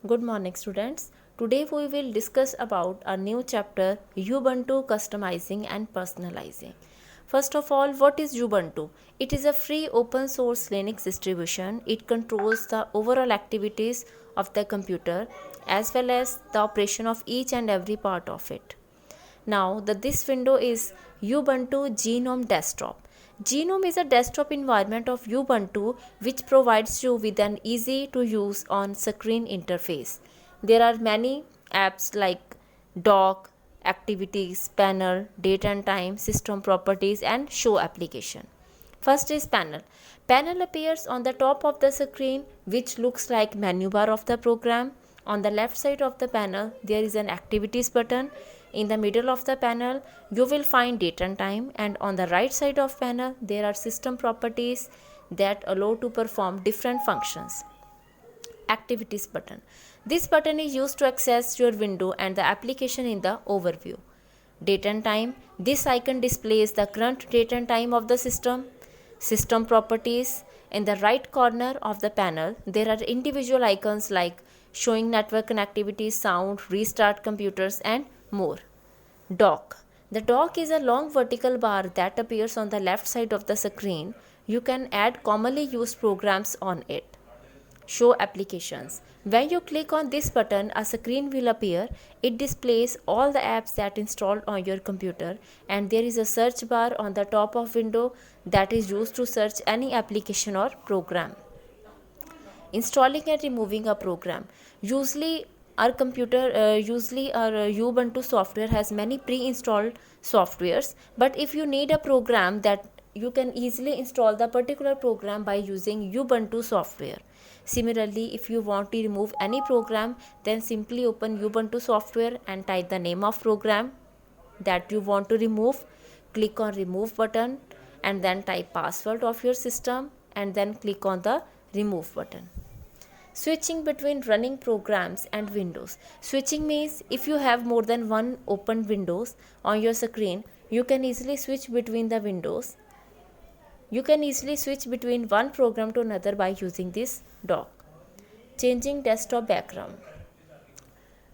Good morning students. Today we will discuss about a new chapter Ubuntu customizing and personalizing. First of all, what is Ubuntu? It is a free open source Linux distribution. It controls the overall activities of the computer as well as the operation of each and every part of it. Now this window is Ubuntu Genome Desktop. Genome is a desktop environment of Ubuntu which provides you with an easy to use on screen interface. There are many apps like dock, activities, panel, date and time, system properties and show application. First is panel. Panel appears on the top of the screen which looks like menu bar of the program. On the left side of the panel there is an activities button. In the middle of the panel you will find date and time, and on the right side of panel there are system properties that allow to perform different functions. Activities button. This button is used to access your window and the application in the overview. Date and time. This icon displays the current date and time of the system. System properties. In the right corner of the panel there are individual icons like showing network connectivity, sound, restart computers and more. Dock. The dock is a long vertical bar that appears on the left side of the screen. You can add commonly used programs on it. Show applications. When you click on this button, a screen will appear. It displays all the apps that installed on your computer, and there is a search bar on the top of window that is used to search any application or program. Installing and removing a program. Usually our Ubuntu software has many pre-installed softwares, but if you need a program, that you can easily install the particular program by using Ubuntu software. Similarly, if you want to remove any program, then simply open Ubuntu software and type the name of program that you want to remove. Click on remove button and then type password of your system and then click on the remove button. Switching between running programs and windows. Switching means if you have more than one open windows on your screen, you can easily switch between the windows. You can easily switch between one program to another by using this dock. Changing desktop background.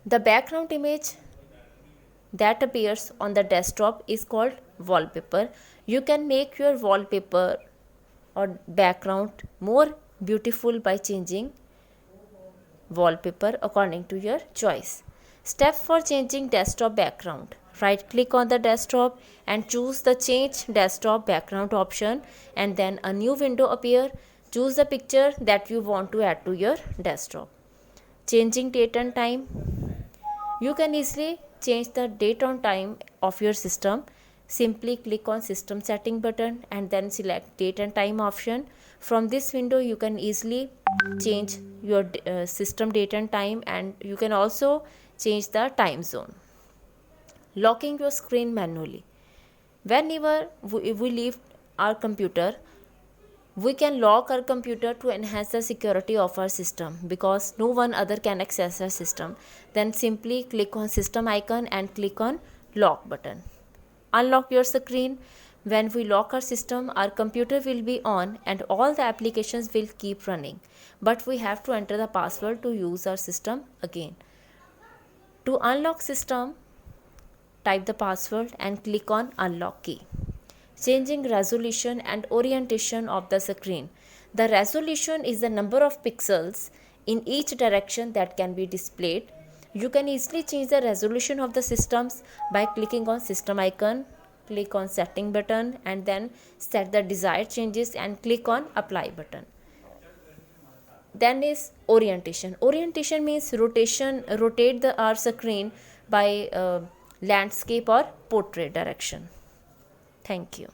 The background image that appears on the desktop is called wallpaper. You can make your wallpaper or background more beautiful by changing wallpaper according to your choice. Step for changing desktop background. Right click on the desktop and choose the change desktop background option, and then a new window appear. Choose the picture that you want to add to your desktop. Changing date and time. You can easily change the date and time of your system. Simply click on system setting button and then select date and time option. From this window you can easily change your system date and time, and you can also change the time zone. Locking your screen manually. Whenever we leave our computer, we can lock our computer to enhance the security of our system because no one other can access our system. Then simply click on system icon and click on lock button. Unlock your screen. When we lock our system, our computer will be on and all the applications will keep running, but we have to enter the password to use our system again. To unlock system, type the password and click on unlock key. Changing resolution and orientation of the screen. The resolution is the number of pixels in each direction that can be displayed. You can easily change the resolution of the systems by clicking on system icon, click on setting button and then set the desired changes and click on apply button. Then is orientation. Orientation means rotate our screen by landscape or portrait direction. Thank you.